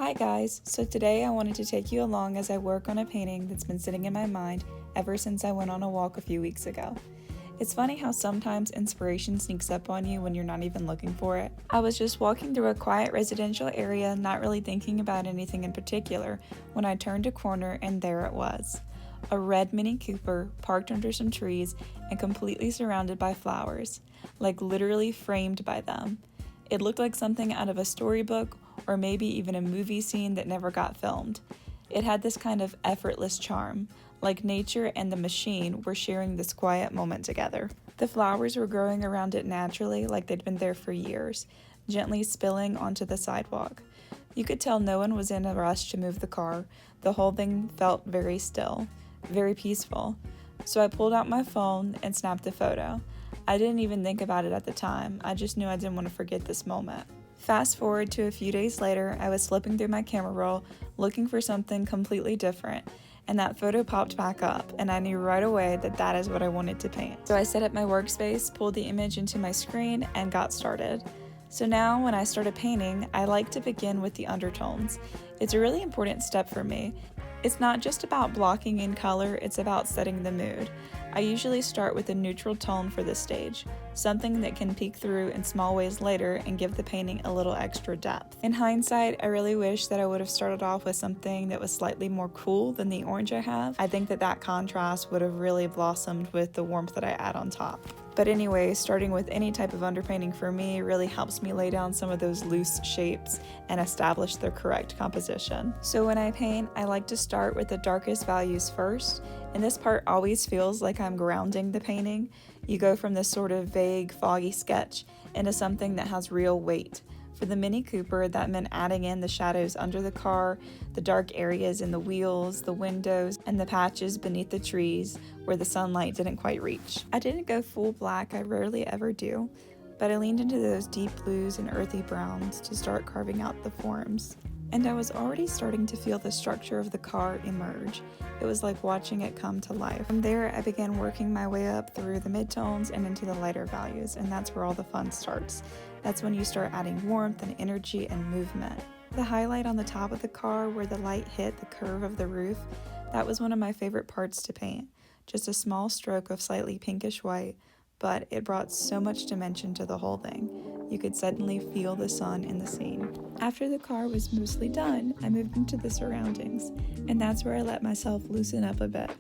Hi guys, so today I wanted to take you along as I work on a painting that's been sitting in my mind ever since I went on a walk a few weeks ago. It's funny how sometimes inspiration sneaks up on you when you're not even looking for it. I was just walking through a quiet residential area, not really thinking about anything in particular, when I turned a corner and there it was. A red Mini Cooper parked under some trees and completely surrounded by flowers, like literally framed by them. It looked like something out of a storybook or maybe even a movie scene that never got filmed. It had this kind of effortless charm, like nature and the machine were sharing this quiet moment together. The flowers were growing around it naturally, like they'd been there for years, gently spilling onto the sidewalk. You could tell no one was in a rush to move the car. The whole thing felt very still, very peaceful. So I pulled out my phone and snapped a photo. I didn't even think about it at the time. I just knew I didn't want to forget this moment. Fast forward to a few days later, I was flipping through my camera roll looking for something completely different, and that photo popped back up, and I knew right away that that is what I wanted to paint. So I set up my workspace, pulled the image into my screen, and got started. So now when I started painting, I like to begin with the undertones. It's a really important step for me. It's not just about blocking in color, it's about setting the mood. I usually start with a neutral tone for this stage, something that can peek through in small ways later and give the painting a little extra depth. In hindsight, I really wish that I would have started off with something that was slightly more cool than the orange I have. I think that contrast would have really blossomed with the warmth that I add on top. But anyway, starting with any type of underpainting for me really helps me lay down some of those loose shapes and establish their correct composition. So when I paint, I like to start with the darkest values first, and this part always feels like I'm grounding the painting. You go from this sort of vague, foggy sketch into something that has real weight. For the Mini Cooper, that meant adding in the shadows under the car, the dark areas in the wheels, the windows, and the patches beneath the trees where the sunlight didn't quite reach. I didn't go full black, I rarely ever do, but I leaned into those deep blues and earthy browns to start carving out the forms. And I was already starting to feel the structure of the car emerge. It was like watching it come to life. From there, I began working my way up through the midtones and into the lighter values, and that's where all the fun starts. That's when you start adding warmth and energy and movement. The highlight on the top of the car where the light hit the curve of the roof, that was one of my favorite parts to paint. Just a small stroke of slightly pinkish white, but it brought so much dimension to the whole thing. You could suddenly feel the sun in the scene. After the car was mostly done, I moved into the surroundings, and that's where I let myself loosen up a bit.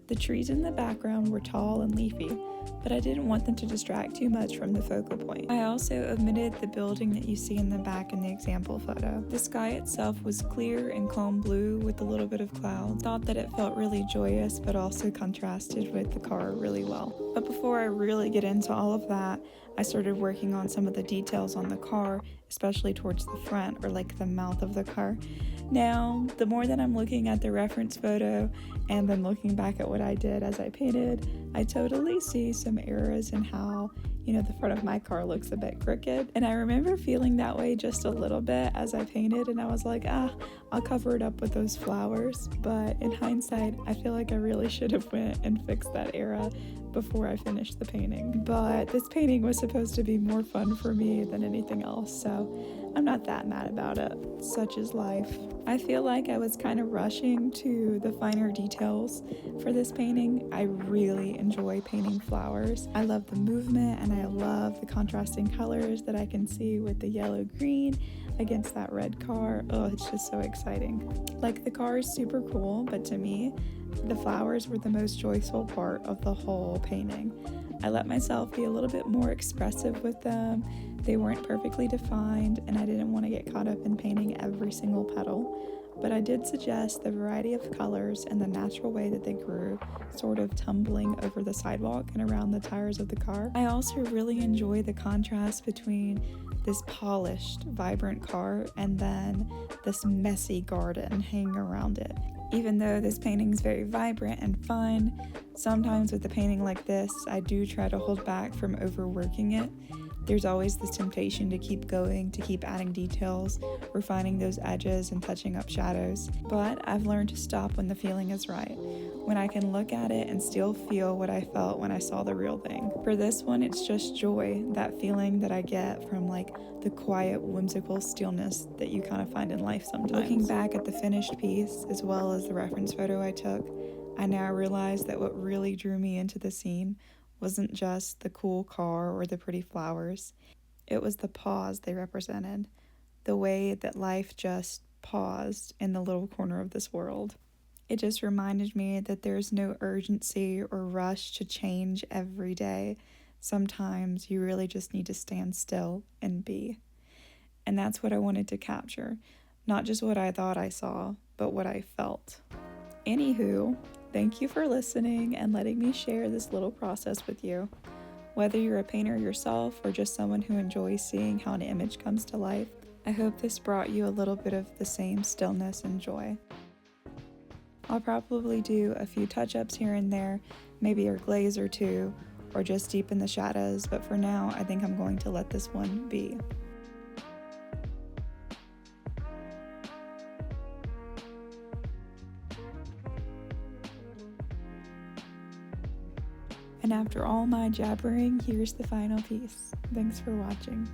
The trees in the background were tall and leafy, but I didn't want them to distract too much from the focal point. I also omitted the building that you see in the back in the example photo. The sky itself was clear and calm blue with a little bit of clouds. Thought that it felt really joyous, but also contrasted with the car really well. But before I really get into all of that, I started working on some of the details on the car, especially towards the front or like the mouth of the car. Now, the more that I'm looking at the reference photo and then looking back at what I did as I painted, I totally see some errors in how, the front of my car looks a bit crooked. And I remember feeling that way just a little bit as I painted, and I was like, I'll cover it up with those flowers. But in hindsight, I feel like I really should have went and fixed that error before I finished the painting. But this painting was supposed to be more fun for me than anything else, so I'm not that mad about it. Such is life. I feel like I was kind of rushing to the finer details for this painting. I really enjoy painting flowers. I love the movement and I love the contrasting colors that I can see with the yellow-green against that red car. Oh, it's just so exciting. Like, the car is super cool, but to me, the flowers were the most joyful part of the whole painting. I let myself be a little bit more expressive with them. They weren't perfectly defined, and I didn't want to get caught up in painting every single petal. But I did suggest the variety of colors and the natural way that they grew, sort of tumbling over the sidewalk and around the tires of the car. I also really enjoy the contrast between this polished, vibrant car and then this messy garden hanging around it. Even though this painting is very vibrant and fun, sometimes with a painting like this, I do try to hold back from overworking it. There's always this temptation to keep going, to keep adding details, refining those edges and touching up shadows. But I've learned to stop when the feeling is right, when I can look at it and still feel what I felt when I saw the real thing. For this one, it's just joy, that feeling that I get from like the quiet, whimsical stillness that you kind of find in life sometimes. Looking back at the finished piece, as well as the reference photo I took, I now realize that what really drew me into the scene wasn't just the cool car or the pretty flowers. It was the pause they represented, the way that life just paused in the little corner of this world. It just reminded me that there's no urgency or rush to change every day. Sometimes you really just need to stand still and be. And that's what I wanted to capture. Not just what I thought I saw, but what I felt. Anywho, thank you for listening and letting me share this little process with you. Whether you're a painter yourself or just someone who enjoys seeing how an image comes to life, I hope this brought you a little bit of the same stillness and joy. I'll probably do a few touch-ups here and there, maybe a glaze or two, or just deepen the shadows, but for now, I think I'm going to let this one be. And after all my jabbering, here's the final piece. Thanks for watching.